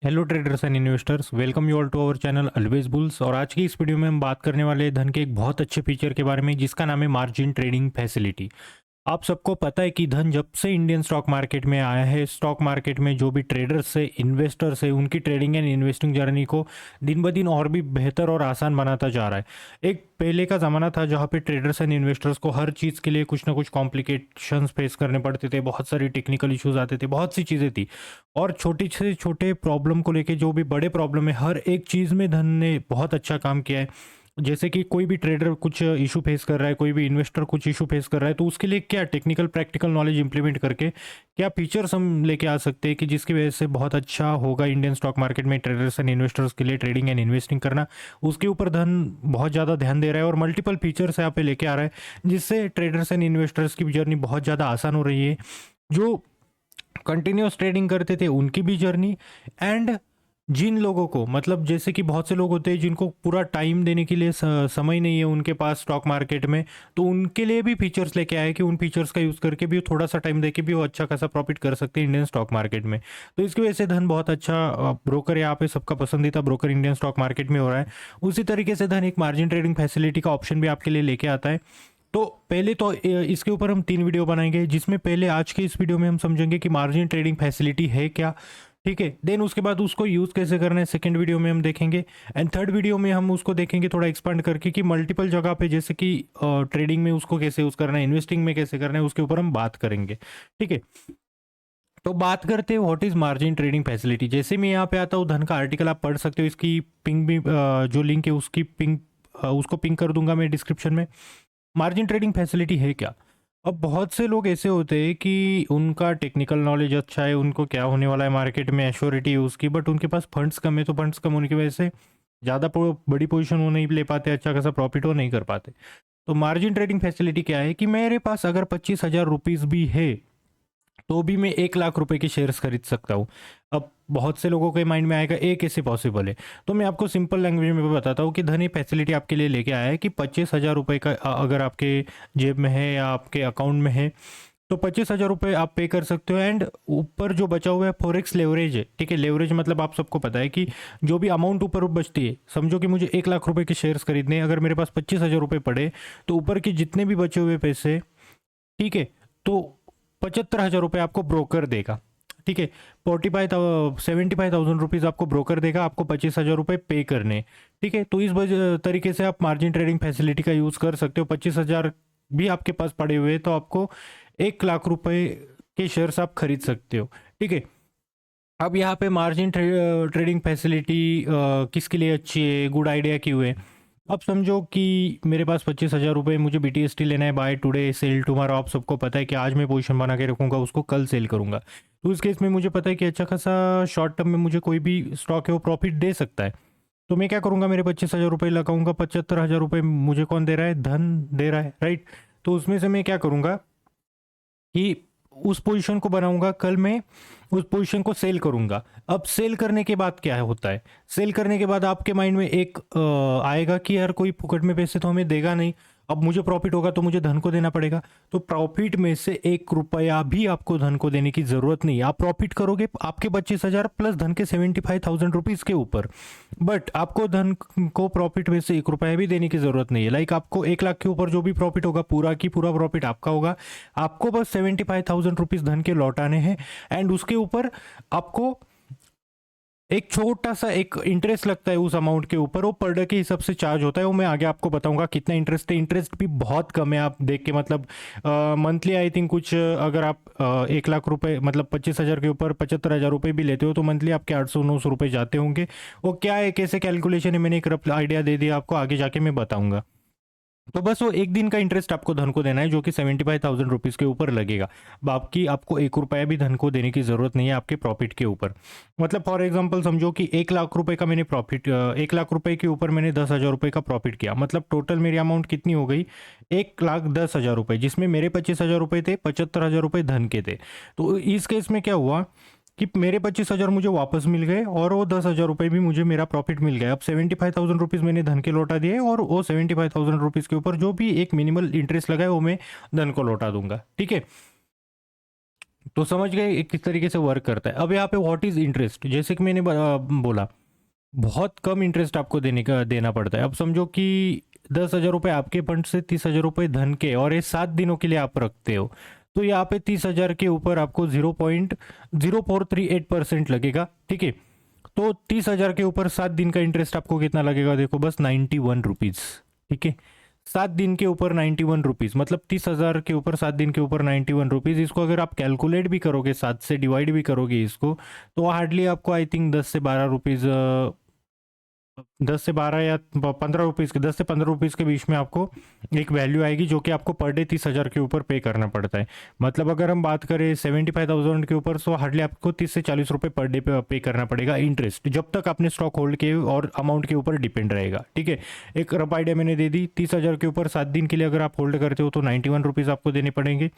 Hello traders and investors, welcome you all to our channel always bulls. और आज की इस वीडियो में हम बात करने वाले हैं धन के एक बहुत अच्छे फीचर के बारे में जिसका नाम है मार्जिन ट्रेडिंग फैसिलिटी। आप सबको पता है कि धन जब से इंडियन स्टॉक मार्केट में आया है, स्टॉक मार्केट में जो भी ट्रेडर्स है, इन्वेस्टर्स है, उनकी ट्रेडिंग एंड इन्वेस्टिंग जर्नी को दिन ब दिन और भी बेहतर और आसान बनाता जा रहा है। एक पहले का ज़माना था जहाँ पे ट्रेडर्स एंड इन्वेस्टर्स को हर चीज़ के लिए कुछ ना कुछ कॉम्प्लिकेशंस फेस करने पड़ते थे, बहुत सारी टेक्निकल इश्यूज आते थे, बहुत सी चीज़ें थी। और छोटे से छोटे प्रॉब्लम को लेके जो भी बड़े प्रॉब्लम है, हर एक चीज़ में धन ने बहुत अच्छा काम किया है। जैसे कि कोई भी ट्रेडर कुछ इशू फेस कर रहा है, कोई भी इन्वेस्टर कुछ इशू फेस कर रहा है, तो उसके लिए क्या टेक्निकल प्रैक्टिकल नॉलेज इंप्लीमेंट करके क्या फीचर्स हम लेके आ सकते हैं कि जिसकी वजह से बहुत अच्छा होगा इंडियन स्टॉक मार्केट में ट्रेडर्स एंड इन्वेस्टर्स के लिए ट्रेडिंग एंड इन्वेस्टिंग करना। उसके ऊपर धन बहुत ज़्यादा ध्यान दे रहा है और मल्टीपल फीचर्स यहाँ पे लेके आ रहा है जिससे ट्रेडर्स एंड इन्वेस्टर्स की जर्नी बहुत ज़्यादा आसान हो रही है। जो कंटिन्यूस ट्रेडिंग करते थे उनकी भी जर्नी, एंड जिन लोगों को मतलब जैसे कि बहुत से लोग होते हैं जिनको पूरा टाइम देने के लिए समय नहीं है उनके पास स्टॉक मार्केट में, तो उनके लिए भी फीचर्स लेके आए कि उन फीचर्स का यूज़ करके भी थोड़ा सा टाइम देके भी वो अच्छा खासा प्रॉफिट कर सकते हैं इंडियन स्टॉक मार्केट में। तो इसकी वजह से धन बहुत अच्छा ब्रोकर यहाँ पे सबका पसंदीदा ब्रोकर इंडियन स्टॉक मार्केट में हो रहा है। उसी तरीके से धन एक मार्जिन ट्रेडिंग फैसिलिटी का ऑप्शन भी आपके लिए लेके आता है। तो पहले तो इसके ऊपर हम 3 वीडियो बनाएंगे, जिसमें पहले आज के इस वीडियो में हम समझेंगे कि मार्जिन ट्रेडिंग फैसिलिटी है क्या, ठीक है। देन उसके बाद उसको यूज़ कैसे करना है सेकंड वीडियो में हम देखेंगे। एंड थर्ड वीडियो में हम उसको देखेंगे थोड़ा एक्सपांड करके कि मल्टीपल जगह पे जैसे कि ट्रेडिंग में उसको कैसे यूज़ करना है, इन्वेस्टिंग में कैसे करना है, उसके ऊपर हम बात करेंगे, ठीक है। तो बात करते हैं what is margin trading facility. जैसे मैं यहाँ पे आता हूँ, धन का आर्टिकल आप पढ़ सकते हो, इसकी पिंग भी जो लिंक है उसकी पिंग उसको पिंग कर दूंगा मैं डिस्क्रिप्शन में। मार्जिन ट्रेडिंग फैसिलिटी है क्या। अब बहुत से लोग ऐसे होते हैं कि उनका टेक्निकल नॉलेज अच्छा है, उनको क्या होने वाला है मार्केट में एश्योरिटी है उसकी, बट उनके पास फंड्स कम है, तो फंड्स कम होने की वजह से ज़्यादा बड़ी पोजीशन वो नहीं ले पाते, अच्छा खासा प्रॉफिट वो नहीं कर पाते। तो मार्जिन ट्रेडिंग फैसिलिटी क्या है कि मेरे पास अगर 25,000 रुपीज़ भी है तो भी मैं 1 लाख रुपए के शेयर्स खरीद सकता हूँ। अब बहुत से लोगों के माइंड में आएगा ये कैसे पॉसिबल है, तो मैं आपको सिंपल लैंग्वेज में बताता हूँ कि धन ये फैसिलिटी आपके लिए लेके आया है कि 25,000 रुपये का अगर आपके जेब में है या आपके अकाउंट में है तो 25,000 रुपये आप पे कर सकते हो। एंड ऊपर जो बचा हुआ है फॉरेक्स लेवरेज है, ठीक है। लेवरेज मतलब आप सबको पता है कि जो भी अमाउंट ऊपर बचती है, समझो कि मुझे 1 लाख रुपए के शेयर्स खरीदने हैं, अगर मेरे पास 25,000 रुपये पड़े तो ऊपर के जितने भी बचे हुए पैसे, ठीक है, तो 75,000 रुपये आपको ब्रोकर देगा, ठीक है। 75,000 रुपीज़ आपको ब्रोकर देगा, आपको 25,000 रुपये पे करने, ठीक है। तो इस तरीके से आप मार्जिन ट्रेडिंग फैसिलिटी का यूज़ कर सकते हो। 25,000 भी आपके पास पड़े हुए तो आपको 1 लाख रुपए के शेयर्स आप खरीद सकते हो, ठीक है। अब यहाँ पे मार्जिन ट्रेडिंग फैसिलिटी किसके लिए अच्छी है, गुड आइडिया क्यों है। अब समझो कि मेरे पास 25,000 रुपये, मुझे BTST लेना है, बाय टुडे सेल टुमारो। आप सबको पता है कि आज मैं पोजीशन बना के रखूंगा, उसको कल सेल करूंगा। तो उस केस में मुझे पता है कि अच्छा खासा शॉर्ट टर्म में मुझे कोई भी स्टॉक है वो प्रॉफिट दे सकता है। तो मैं क्या करूंगा, मेरे 25,000 रुपये लगाऊंगा, 75,000 रुपये मुझे कौन दे रहा है, धन दे रहा है, राइट। तो उसमें से मैं क्या करूंगा कि उस पोजीशन को बनाऊंगा, कल मैं उस पोजीशन को सेल करूंगा। अब सेल करने के बाद क्या होता है, सेल करने के बाद आपके माइंड में एक आएगा कि यार कोई फुकट में पैसे तो हमें देगा नहीं, अब मुझे प्रॉफिट होगा तो मुझे धन को देना पड़ेगा। तो प्रॉफिट में से 1 रुपया भी आपको धन को देने की जरूरत नहीं, आप प्रॉफिट करोगे आपके 25,000 प्लस धन के 75,000 रुपीज के ऊपर, बट आपको धन को प्रॉफिट में से 1 रुपया भी देने की जरूरत नहीं है। लाइक आपको 1 लाख के ऊपर जो भी प्रॉफिट होगा पूरा की पूरा प्रॉफिट आपका होगा, आपको बस 75,000 रुपीज धन के लौटाने हैं। एंड उसके ऊपर आपको एक छोटा सा एक इंटरेस्ट लगता है उस अमाउंट के ऊपर, वो पर डे के हिसाब से चार्ज होता है, वो मैं आगे आपको बताऊंगा कितना इंटरेस्ट है। इंटरेस्ट भी बहुत कम है, आप देख के मतलब मंथली आई थिंक कुछ अगर आप 1 लाख रुपए मतलब 25,000 के ऊपर 75,000 रुपये भी लेते हो तो मंथली आपके 800-900 रुपये जाते होंगे। वो क्या है, कैसे कैलकुलेशन है, मैंने एक रफ आइडिया दे दिया आपको, आगे जाके मैं बताऊंगा। तो बस वो एक दिन का इंटरेस्ट आपको धन को देना है जो कि 75,000 रुपीज़ के ऊपर लगेगा। बाकी आपको 1 रुपया भी धन को देने की ज़रूरत नहीं है आपके प्रॉफिट के ऊपर। मतलब फॉर एग्जांपल समझो कि 1 लाख रुपए का मैंने प्रॉफिट, 1 लाख रुपए के ऊपर मैंने 10,000 रुपये का प्रॉफिट किया, मतलब टोटल मेरी अमाउंट कितनी हो गई, 1,10,000 रुपये, जिसमें मेरे 25,000 रुपये थे, 75,000 रुपये धन के थे। तो इस केस में क्या हुआ कि मेरे 25,000 मुझे वापस मिल गए और वो 10,000 रुपये भी मुझे मेरा प्रॉफिट मिल गया। अब 75,000 रुपीज़ मैंने धन के लौटा दिए और वो 75,000 रुपीज़ के ऊपर जो भी एक मिनिमल इंटरेस्ट लगा है वो मैं धन को लौटा दूंगा, ठीक है। तो समझ गए किस तरीके से वर्क करता है। अब यहाँ पे व्हाट इज इंटरेस्ट, जैसे कि मैंने बोला बहुत कम इंटरेस्ट आपको देना पड़ता है। अब समझो कि 10,000 रुपये आपके फंड से 30,000 रुपये धन के, और ये 7 दिनों के लिए आप रखते हो, तो यहाँ पे 30,000 के ऊपर आपको 0.0438% लगेगा। ठीक है, तो 30,000 के ऊपर 7 दिन का इंटरेस्ट आपको कितना लगेगा, देखो बस 91 रुपीज़। ठीक है, 7 दिन के ऊपर 91 रुपीज़, मतलब 30,000 के ऊपर 7 दिन के ऊपर 91 रुपीज़। इसको अगर आप कैलकुलेट भी करोगे, 7 से डिवाइड भी करोगे इसको, तो हार्डली आपको आई थिंक 10 से 12 रुपीज़, 10 से 12 या 15 रुपीज़ के, 10 से 15 रुपीज़ के बीच में आपको एक वैल्यू आएगी, जो कि आपको पर डे 30,000 के ऊपर पे करना पड़ता है। मतलब अगर हम बात करें 75,000 के ऊपर, तो हार्डली आपको 30 से 40 रुपये पर डे पे करना पड़ेगा इंटरेस्ट, जब तक आपने स्टॉक होल्ड के और अमाउंट के ऊपर डिपेंड रहेगा। ठीक है, एक रफ आइडिया मैंने दे दी। 30,000 के ऊपर 7 दिन के लिए अगर आप होल्ड करते हो तो 91 रुपीज़ आपको देने पड़ेंगे।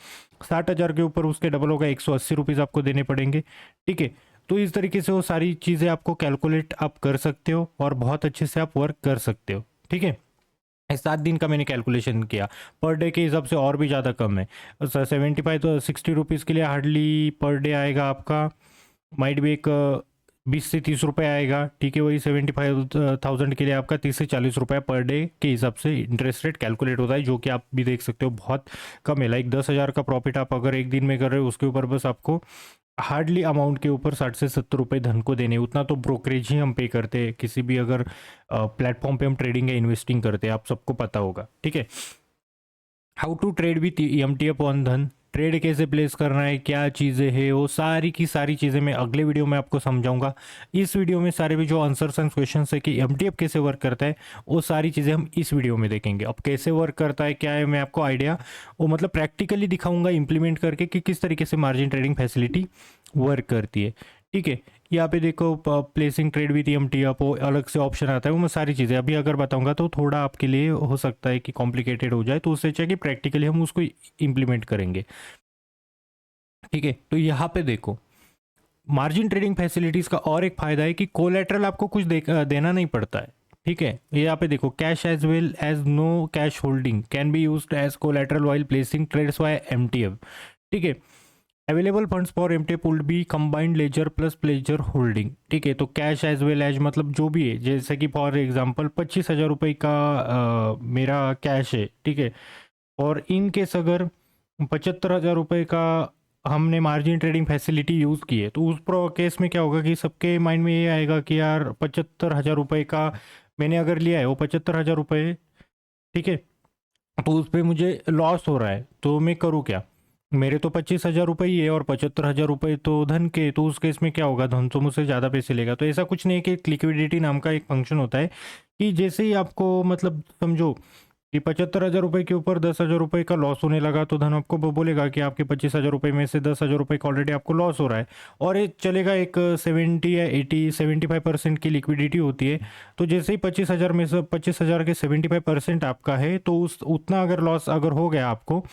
60,000 के ऊपर उसके डबल होगा, 180 रुपीज़ आपको देने पड़ेंगे। ठीक है, तो इस तरीके से वो सारी चीज़ें आपको कैलकुलेट आप कर सकते हो और बहुत अच्छे से आप वर्क कर सकते हो। ठीक है, 7 दिन का मैंने कैलकुलेशन किया, पर डे के हिसाब से और भी ज़्यादा कम है। 75 तो 60 रुपीज़ के लिए हार्डली पर डे आएगा आपका, माइट भी एक 20 से 30 रुपये आएगा। ठीक है, वही 75,000 के लिए आपका 30 से 40 रुपये पर डे के हिसाब से इंटरेस्ट रेट कैलकुलेट होता है, जो कि आप भी देख सकते हो बहुत कम है। लाइक 10,000 का प्रॉफिट आप अगर एक दिन में कर रहे हो, उसके ऊपर बस आपको हार्डली अमाउंट के ऊपर 60 से 70 रुपये धन को देने, उतना तो ब्रोकरेज ही हम पे करते हैं किसी भी अगर प्लेटफॉर्म पे हम ट्रेडिंग या इन्वेस्टिंग करते हैं, आप सबको पता होगा। ठीक है, how to trade with MTF on Dhan, trade कैसे प्लेस करना है, क्या चीज़ें हैं, वो सारी की सारी चीज़ें मैं अगले वीडियो में आपको समझाऊंगा। इस वीडियो में सारे भी जो आंसर्स एंड क्वेश्चन है कि एमटीएफ कैसे वर्क करता है, वो सारी चीज़ें हम इस वीडियो में देखेंगे। अब कैसे वर्क करता है, क्या है, मैं आपको आइडिया वो मतलब प्रैक्टिकली दिखाऊंगा इम्प्लीमेंट करके कि किस तरीके से मार्जिन ट्रेडिंग फैसिलिटी वर्क करती है। ठीक है, यहाँ पे देखो प्लेसिंग ट्रेड विथ एमटीएफ, वो अलग से ऑप्शन आता है, वो मैं सारी चीज़ें अभी अगर बताऊंगा तो थोड़ा आपके लिए हो सकता है कि कॉम्प्लिकेटेड हो जाए, तो उससे अच्छा कि प्रैक्टिकली हम उसको इम्प्लीमेंट करेंगे। ठीक है, तो यहाँ पे देखो मार्जिन ट्रेडिंग फैसिलिटीज़ का और एक फ़ायदा है कि कोलेटरल आपको कुछ देना नहीं पड़ता है। ठीक है, ये यहाँ पे देखो cash as well as no cash holding can be used as collateral while placing trades via MTF. ठीक है, available funds for MTF would be combined ledger plus pledged holding. ठीक है, तो कैश एज वेल एज मतलब जो भी है, जैसे कि फॉर एग्जांपल 25,000 रुपये का मेरा कैश है। ठीक है, और इन केस अगर 75,000 रुपये का हमने मार्जिन ट्रेडिंग फैसिलिटी यूज़ की है, तो उस प्रो केस में क्या होगा कि सबके माइंड में ये आएगा कि यार 75,000 रुपये का मैंने अगर लिया है, वो 75,000 रुपये। ठीक है, तो उस पर मुझे लॉस हो रहा है, तो मैं करूँ क्या, मेरे तो 25,000 रुपये ही है और 75,000 रुपये तो धन के, तो उस केस में क्या होगा, धन तो मुझसे ज़्यादा पैसे लेगा। तो ऐसा कुछ नहीं है कि लिक्विडिटी नाम का एक फंक्शन होता है कि जैसे ही आपको मतलब समझो कि 75,000 रुपये के ऊपर 10,000 रुपये का लॉस होने लगा, तो धन आपको बोलेगा कि आपके 25,000 रुपये में से 10,000 रुपये का ऑलरेडी आपको लॉस हो रहा है, और ये चलेगा एक 70 या 75% की लिक्विडिटी होती है। तो जैसे ही 25,000 में से 25,000 के 75% आपका है, तो उस उतना अगर लॉस अगर हो गया आपको,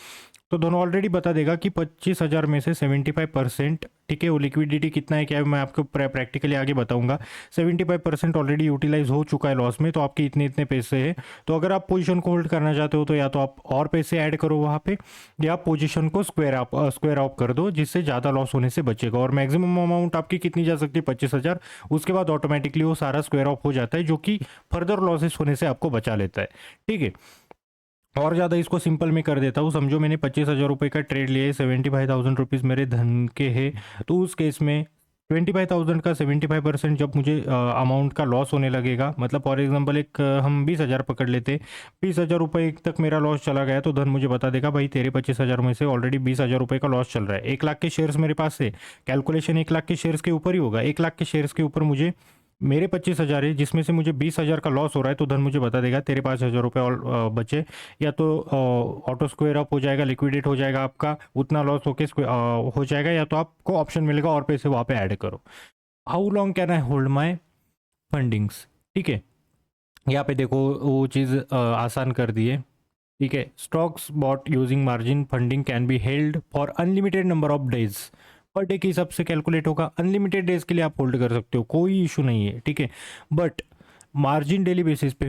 तो दोनों ऑलरेडी बता देगा कि 25,000 में से 75%, ठीक है, वो लिक्विडिटी कितना है क्या है मैं आपको प्रैक्टिकली आगे बताऊंगा। 75% ऑलरेडी यूटिलाइज हो चुका है लॉस में, तो आपके इतने इतने पैसे हैं। तो अगर आप पोजीशन को होल्ड करना चाहते हो, तो या तो आप और पैसे ऐड करो वहाँ पे, या आप पोजीशन को स्क्वायर ऑफ कर दो, जिससे ज़्यादा लॉस होने से बचेगा। और मैक्सिमम अमाउंट आपकी कितनी जा सकती है, 25,000। उसके बाद ऑटोमेटिकली वो सारा स्क्वायर ऑफ हो जाता है, जो कि फर्दर लॉसेस होने से आपको बचा लेता है। ठीक है, और ज़्यादा इसको सिंपल में कर देता हूँ। समझो मैंने 25,000 रुपये का ट्रेड लिया है, 75,000 रुपीज़ मेरे धन के है, तो उस केस में 25,000 का 75% जब मुझे अमाउंट का लॉस होने लगेगा, मतलब फॉर एग्जांपल एक हम 20,000 पकड़ लेते, 20,000 रुपये तक मेरा लॉस चला गया, तो धन मुझे बता देगा भाई तेरे 25,000 में से ऑलरेडी 20,000 रुपये का लॉस चल रहा है। 1 लाख के शेयर्स मेरे पास है, कैलकुलेशन 1 लाख के शेयर्स के ऊपर ही होगा। 1 लाख के शेयर्स के ऊपर मुझे मेरे 25,000 है, जिसमें से मुझे 20,000 का लॉस हो रहा है, तो धन मुझे बता देगा तेरे 5,000 रुपये और बचे, या तो ऑटो स्क्वायर अप हो जाएगा, लिक्विडेट हो जाएगा आपका, उतना लॉस होके हो जाएगा, या तो आपको ऑप्शन मिलेगा और पैसे वहाँ पे ऐड करो। How long can I hold my fundings. ठीक है, यहाँ पे देखो वो चीज़ आसान कर दी है। ठीक है, stocks bought using margin funding can be held for unlimited number of days, per day के हिसाब से कैलकुलेट होगा। अनलिमिटेड डेज के लिए आप होल्ड कर सकते हो, कोई इशू नहीं है। ठीक है, बट मार्जिन डेली बेसिस पे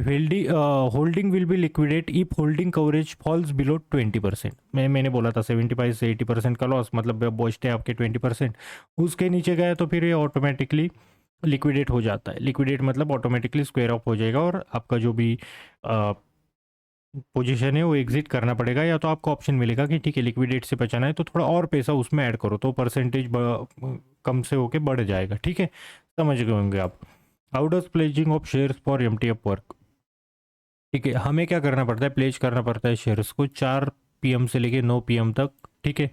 holding will be liquidate if holding coverage falls below 20%। मैंने बोला था 75 से 80% का लॉस, मतलब बचते हैं आपके 20%, उसके नीचे गया तो फिर ये ऑटोमेटिकली लिक्विडेट हो जाता है। लिक्विडेट मतलब ऑटोमेटिकली स्क्वायर ऑफ हो जाएगा और आपका जो भी पोजीशन है वो एग्जिट करना पड़ेगा, या तो आपको ऑप्शन मिलेगा कि ठीक है लिक्विडेट से बचाना है तो थोड़ा और पैसा उसमें ऐड करो, तो परसेंटेज कम से होके बढ़ जाएगा। ठीक है, समझ गए होंगे आप। How does pledging of shares for MTF work. ठीक है, हमें क्या करना पड़ता है, प्लेज करना पड़ता है शेयर्स को 4 PM से लेके 9 PM तक। ठीक है,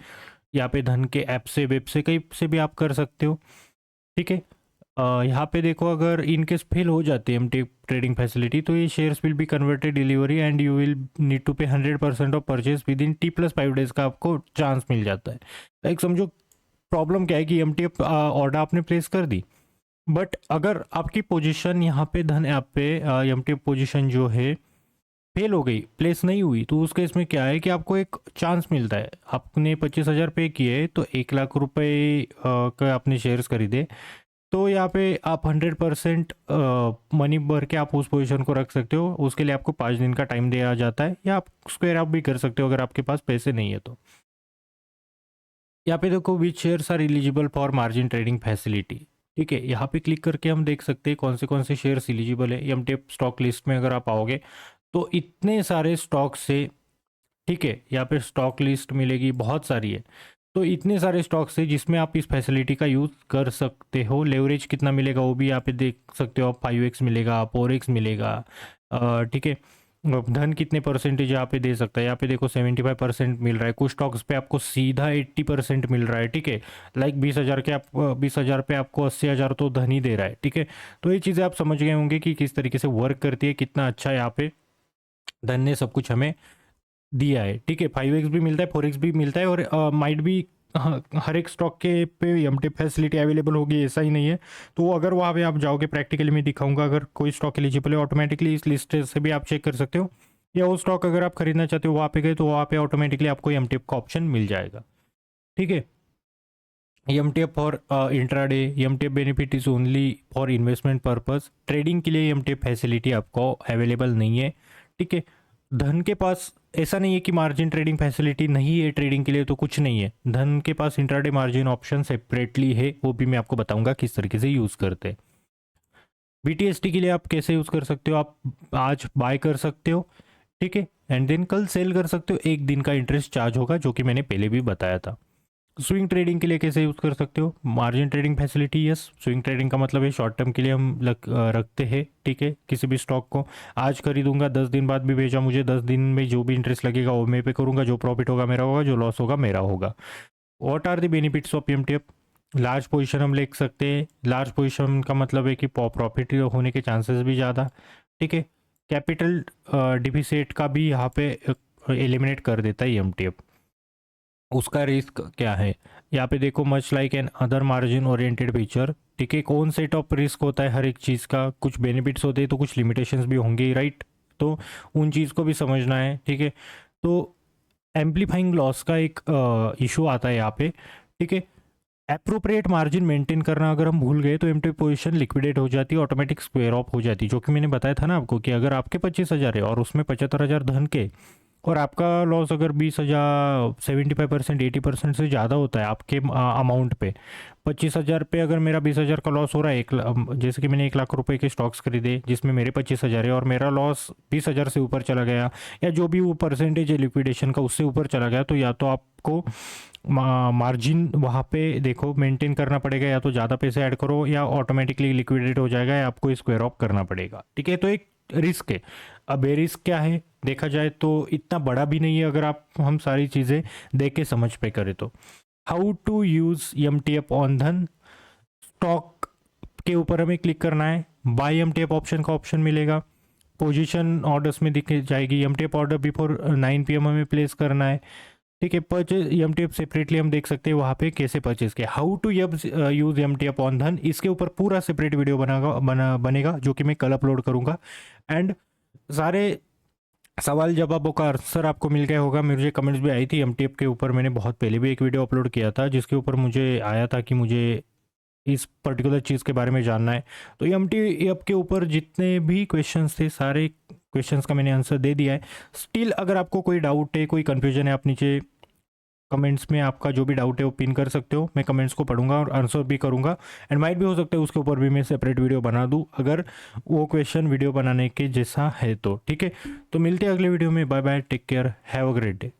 यहाँ पे धन के ऐप से, वेब से, कहीं से भी आप कर सकते हो। ठीक है, यहाँ पे देखो अगर इनकेस फेल हो जाती है एमटी ट्रेडिंग फैसिलिटी तो ये shares will be converted delivery and you will need to pay 100% of purchase within T+5 days का आपको चांस मिल जाता है। लाइक समझो प्रॉब्लम क्या है कि एमटी ऑर्डर आपने प्लेस कर दी, बट अगर आपकी पोजीशन यहाँ पे धन ऐप पे एमटी पोजीशन जो है फेल हो गई, प्लेस नहीं हुई, तो उस केस में क्या है कि आपको एक चांस मिलता है। आपने 25,000 पे किए तो 1 लाख रुपए का आपने शेयर्स खरीदे, तो यहाँ पे आप 100% मनी भर के आप उस पोजीशन को रख सकते हो। उसके लिए आपको 5 दिन का टाइम दिया जाता है, या आप स्क्वायर ऑफ भी कर सकते हो अगर आपके पास पैसे नहीं है तो। यहाँ पे देखो which shares are eligible for margin trading facility. ठीक है, यहाँ पे क्लिक करके हम देख सकते हैं कौन से शेयर्स एलिजिबल है। एमटीएफ स्टॉक लिस्ट में अगर आप आओगे तो इतने सारे स्टॉक से, ठीक है, यहाँ पे स्टॉक लिस्ट मिलेगी, बहुत सारी है, तो इतने सारे स्टॉक्स है जिसमें आप इस फैसिलिटी का यूज़ कर सकते हो। लेवरेज कितना मिलेगा वो भी यहाँ पे देख सकते हो आप, 5x मिलेगा, 4x मिलेगा। ठीक है, धन कितने परसेंटेज यहाँ पे दे सकता है, यहाँ पे देखो 75% मिल रहा है, कुछ स्टॉक्स पे आपको सीधा 80% मिल रहा है। ठीक है, लाइक 20,000 के आप 20,000 पे आपको 80,000 तो धन ही दे रहा है। ठीक है, तो ये चीज़ें आप समझ गए होंगे कि किस तरीके से वर्क करती है, कितना अच्छा यहाँ पे धन ने सब कुछ हमें दिया है। ठीक है, 5x भी मिलता है, 4x भी मिलता है, और माइट भी हर एक स्टॉक के पे एमटी फैसिलिटी अवेलेबल होगी, ऐसा ही नहीं है। तो अगर वहाँ पे आप जाओगे, प्रैक्टिकली मैं दिखाऊंगा, अगर कोई स्टॉक एलिजिबल है ऑटोमेटिकली इस लिस्ट से भी आप चेक कर सकते हो, या वो स्टॉक अगर आप खरीदना चाहते हो वहाँ पे गए तो वहाँ पे ऑटोमेटिकली आपको एमटीएफ का ऑप्शन मिल जाएगा। ठीक है, MTF for intraday, MTF benefit is only for investment purpose. Trading के लिए एमटीएफ फैसिलिटी आपको अवेलेबल नहीं है। ठीक है, धन के पास ऐसा नहीं है कि मार्जिन ट्रेडिंग फैसिलिटी नहीं है ट्रेडिंग के लिए, तो कुछ नहीं है। धन के पास इंट्राडे मार्जिन ऑप्शन सेपरेटली है, वो भी मैं आपको बताऊंगा किस तरीके से यूज़ करते हैं। बीटीएसटी के लिए आप कैसे यूज़ कर सकते हो, आप आज बाय कर सकते हो, ठीक है, एंड देन कल सेल कर सकते हो। 1 दिन का इंटरेस्ट चार्ज होगा, जो कि मैंने पहले भी बताया था। स्विंग ट्रेडिंग के लिए कैसे यूज़ कर सकते हो, margin trading facility, yes. Swing trading का मतलब है शॉर्ट टर्म के लिए हम रखते हैं। ठीक है, किसी भी स्टॉक को आज खरीदूंगा, 10 दिन बाद भी बेचा, मुझे 10 दिन में जो भी इंटरेस्ट लगेगा वो मैं पे करूंगा, जो प्रॉफिट होगा मेरा होगा, जो लॉस होगा मेरा होगा। What are the benefits of MTF. Large position हम ले सकते हैं। लार्ज पोजीशन का मतलब है कि प्रॉफिट होने के चांसेस भी ज़्यादा। ठीक है, कैपिटल डिफिसिट का भी यहाँ पे एलिमिनेट कर देता है एमटीएफ। उसका रिस्क क्या है, यहाँ पे देखो, much like an other margin oriented feature. ठीक है, कौन सेट ऑफ रिस्क होता है हर एक चीज़ का, कुछ बेनिफिट्स होते हैं तो कुछ लिमिटेशंस भी होंगे ही, राइट। तो उन चीज़ को भी समझना है। ठीक है, तो एम्पलीफाइंग लॉस का एक इशू आता है यहाँ पे। ठीक है, अप्रोप्रिएट मार्जिन मेंटेन करना अगर हम भूल गए तो एमटी पोजीशन लिक्विडेट हो जाती है, ऑटोमेटिक स्क्वायर ऑफ हो जाती है, जो कि मैंने बताया था ना आपको कि अगर आपके 25,000 है और उसमें 75,000 धन के, और आपका लॉस अगर 20,000 75% 80% से ज़्यादा होता है आपके अमाउंट पे, 25,000 पे अगर मेरा 20,000 का लॉस हो रहा है, जैसे कि मैंने 1 लाख रुपए के स्टॉक्स खरीदे जिसमें मेरे 25,000 है और मेरा लॉस 20,000 से ऊपर चला गया, या जो भी वो परसेंटेज है लिक्विडेशन का उससे ऊपर चला गया, तो या तो आपको मार्जिन वहाँ पे देखो मेंटेन करना पड़ेगा, या तो ज़्यादा पैसे ऐड करो, या ऑटोमेटिकली लिक्विडेट हो जाएगा, या आपको स्क्वायर ऑफ करना पड़ेगा। ठीक है, तो एक रिस्क है। अब ये रिस्क क्या है, देखा जाए तो इतना बड़ा भी नहीं है अगर आप हम सारी चीज़ें देख के समझ पे करें तो। How to use MTF on Dhan. Stock के ऊपर हमें क्लिक करना है, बाय एमटीएफ ऑप्शन का ऑप्शन मिलेगा, पोजीशन ऑर्डर्स में दिख जाएगी, एमटीएफ ऑर्डर बिफोर 9 PM हमें प्लेस करना है। ठीक है, परचेज एमटीएफ सेपरेटली हम देख सकते हैं वहाँ पे कैसे परचेज किया। How to use MTF on Dhan, इसके ऊपर पूरा सेपरेट वीडियो बनेगा जो कि मैं कल अपलोड करूँगा। एंड सारे सवाल जवाबों का आंसर आपको मिल गया होगा। मुझे कमेंट्स भी आई थी एमटीएफ के ऊपर, मैंने बहुत पहले भी एक वीडियो अपलोड किया था जिसके ऊपर मुझे आया था कि मुझे इस पर्टिकुलर चीज़ के बारे में जानना है। तो एमटी ऐप के ऊपर जितने भी क्वेश्चंस थे सारे क्वेश्चंस का मैंने आंसर दे दिया है। स्टिल अगर आपको कोई डाउट है, कोई कन्फ्यूजन है, आप नीचे कमेंट्स में आपका जो भी डाउट है वो पिन कर सकते हो। मैं कमेंट्स को पढ़ूंगा और आंसर भी करूंगा। एंड माइट भी हो सकता है उसके ऊपर भी मैं सेपरेट वीडियो बना दूं अगर वो क्वेश्चन वीडियो बनाने के जैसा है तो। ठीक है, तो मिलते हैं अगले वीडियो में। Bye bye, take care, have a great day.